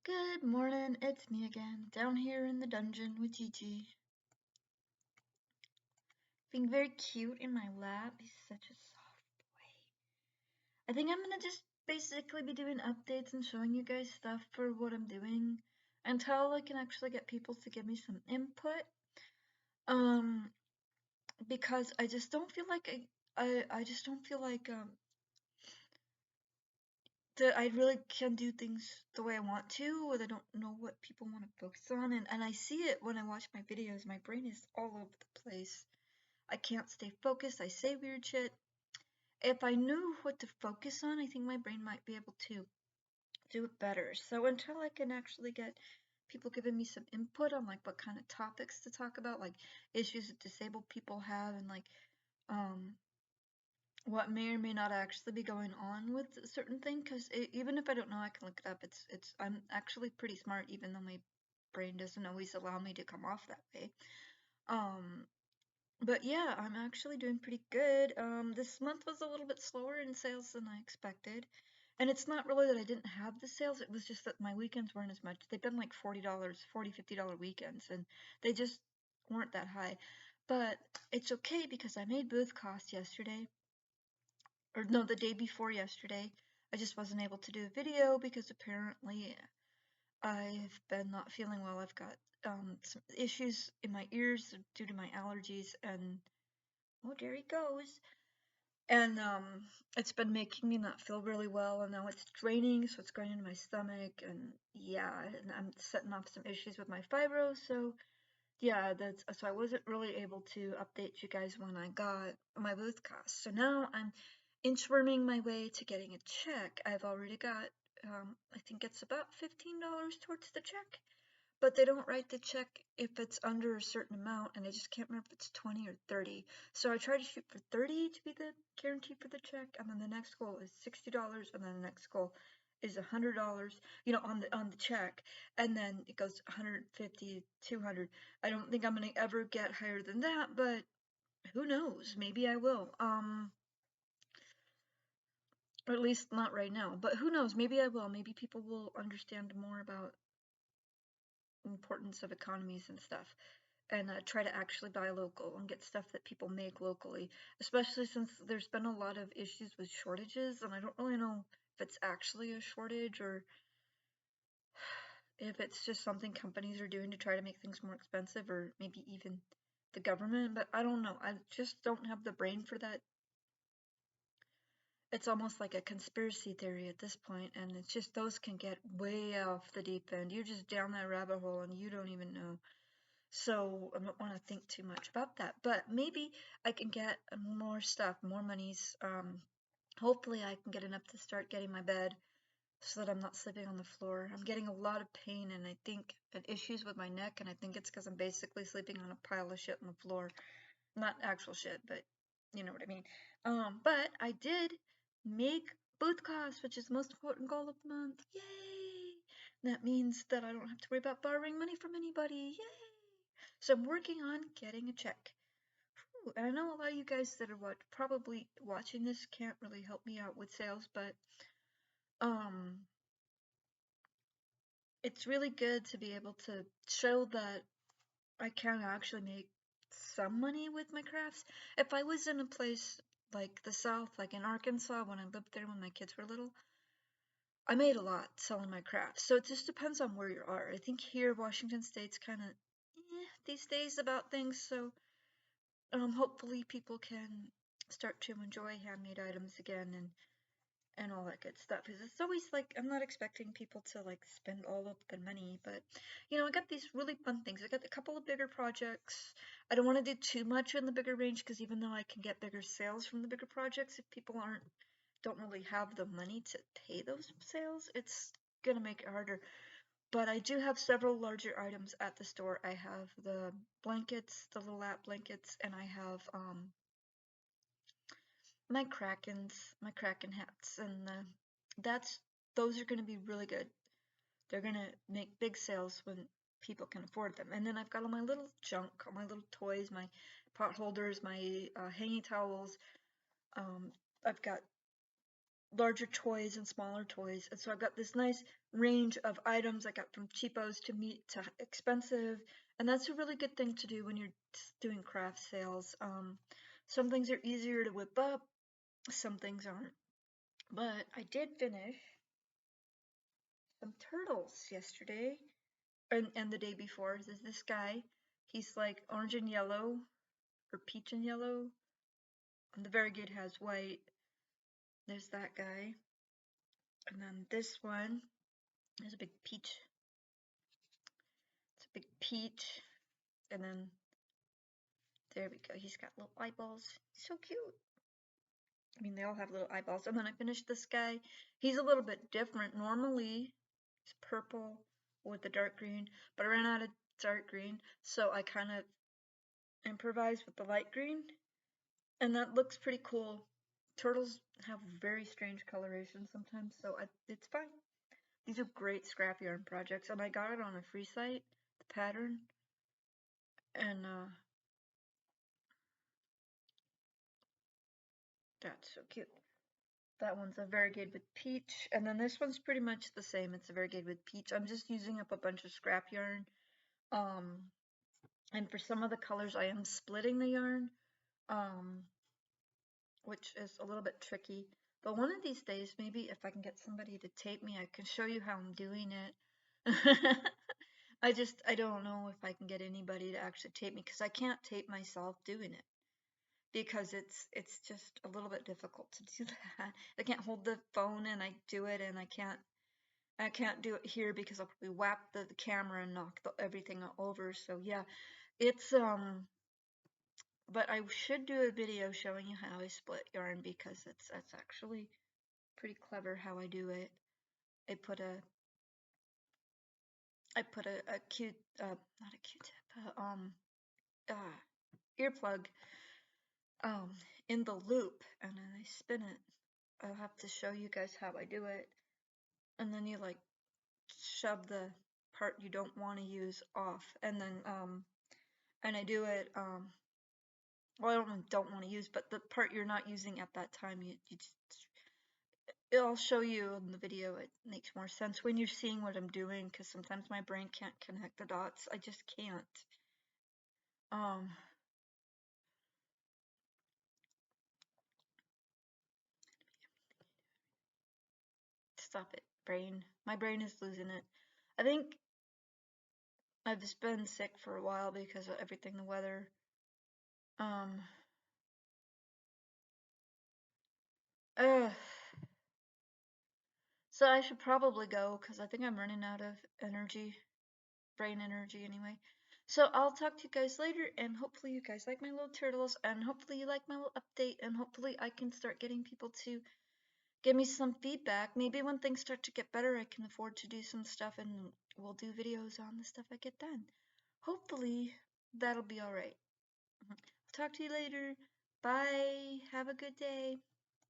Good morning, it's me again, down here in the dungeon with Gigi. Being very cute in my lap, he's such a soft boy. I think I'm gonna just basically be doing updates and showing you guys stuff for what I'm doing until I can actually get people to give me some input. Um, because I just don't feel like I just don't feel like that I really can do things the way I want to, or I don't know what people want to focus on, and I see it when I watch my videos. My brain is all over the place. I can't stay focused. I say weird shit. If I knew what to focus on, I think my brain might be able to do it better. So until I can actually get people giving me some input on like what kind of topics to talk about, like issues that disabled people have, and like um what may or may not actually be going on with a certain thing, because even if I don't know, I can look it up. I'm actually pretty smart, even though my brain doesn't always allow me to come off that way. Um, But yeah, I'm actually doing pretty good. This month was a little bit slower in sales than I expected. And it's not really that I didn't have the sales, it was just that my weekends weren't as much. They've been like $40, $50 weekends, and they just weren't that high. But it's okay because I made booth costs yesterday, or no, the day before yesterday. I just wasn't able to do a video because apparently I've been not feeling well. I've got some issues in my ears due to my allergies, and oh, there he goes. And it's been making me not feel really well, and now it's draining, so it's going into my stomach, and yeah, and I'm setting off some issues with my fibro, so yeah, so I wasn't really able to update you guys when I got my booth cost. So now I'm inchworming my way to getting a check. I've already got, I think it's about $15 towards the check, but they don't write the check if it's under a certain amount, and I just can't remember if it's 20 or 30. So I try to shoot for 30 to be the guarantee for the check, and then the next goal is $60, and then the next goal is $100, on the check, and then it goes 150, 200. I don't think I'm gonna ever get higher than that, but who knows? Maybe I will. Or at least not right now, but who knows? Maybe I will. Maybe people will understand more about importance of economies and stuff, and try to actually buy local and get stuff that people make locally, especially since there's been a lot of issues with shortages, and I don't really know if it's actually a shortage or if it's just something companies are doing to try to make things more expensive, or maybe even the government, but I don't know. I just don't have the brain for that. It's almost like a conspiracy theory at this point, and it's just those can get way off the deep end. You're just down that rabbit hole and you don't even know. So I don't want to think too much about that, but maybe I can get more stuff, more monies. Hopefully I can get enough to start getting my bed so that I'm not sleeping on the floor. I'm getting a lot of pain, and I think and issues with my neck, and I think it's because I'm basically sleeping on a pile of shit on the floor. Not actual shit, but you know what I mean. But I did make booth costs, which is the most important goal of the month. Yay! That means that I don't have to worry about borrowing money from anybody. Yay! So I'm working on getting a check. Whew. And I know a lot of you guys that are probably watching this can't really help me out with sales, but um, it's really good to be able to show that I can actually make some money with my crafts. If I was in a place like the South, like in Arkansas, when I lived there when my kids were little, I made a lot selling my crafts. So it just depends on where you are. I think here, Washington State's kind of these days about things. So hopefully people can start to enjoy handmade items again, and all that good stuff. Because it's always like I'm not expecting people to like spend all of their money, but I got these really fun things. I got a couple of bigger projects. I don't want to do too much in the bigger range because even though I can get bigger sales from the bigger projects, if people don't really have the money to pay those sales, it's gonna make it harder. But I do have several larger items at the store. I have the blankets, the little lap blankets, and I have my Kraken hats, and that's those are going to be really good. They're going to make big sales when people can afford them. And then I've got all my little junk, all my little toys, my pot holders, my hanging towels. Um, I've got larger toys and smaller toys. And so I've got this nice range of items I got from cheapos to expensive. And that's a really good thing to do when you're doing craft sales. Some things are easier to whip up, some things aren't. But I did finish some turtles yesterday and the day before. There's this guy. He's like orange and yellow or peach and yellow. And the variegated has white. There's that guy. And then this one is a big peach. It's a big peach. And then there we go. He's got little eyeballs. So cute. I mean, they all have little eyeballs. And then I finished this guy. He's a little bit different. Normally, it's purple with the dark green, but I ran out of dark green, so I kind of improvised with the light green, and that looks pretty cool. Turtles have very strange coloration sometimes, so it's fine. These are great scrap yarn projects, and I got it on a free site, the pattern, and that's so cute. That one's a variegated with peach, and then this one's pretty much the same. It's a variegated with peach. I'm just using up a bunch of scrap yarn, and for some of the colors I am splitting the yarn, which is a little bit tricky. But one of these days, maybe if I can get somebody to tape me, I can show you how I'm doing it. I don't know if I can get anybody to actually tape me, because I can't tape myself doing it, because it's just a little bit difficult to do that. I can't hold the phone and I do it, and I can't do it here because I'll probably whap the camera and knock everything over. So yeah, it's but I should do a video showing you how I split yarn, because that's actually pretty clever how I do it. I put a cute not a Q-tip earplug in the loop, and then I spin it. I'll have to show you guys how I do it. And then you like shove the part you don't want to use off, and then and I do it well, I don't want to use, but the part you're not using at that time, you just, I'll show you in the video. It makes more sense when you're seeing what I'm doing, because sometimes my brain can't connect the dots. I just can't. Stop it, brain. My brain is losing it. I think I've just been sick for a while because of everything, the weather. So I should probably go, because I think I'm running out of energy, brain energy anyway. So I'll talk to you guys later, and hopefully you guys like my little turtles, and hopefully you like my little update, and hopefully I can start getting people to give me some feedback. Maybe when things start to get better, I can afford to do some stuff, and we'll do videos on the stuff I get done. Hopefully that'll be alright. Talk to you later. Bye. Have a good day.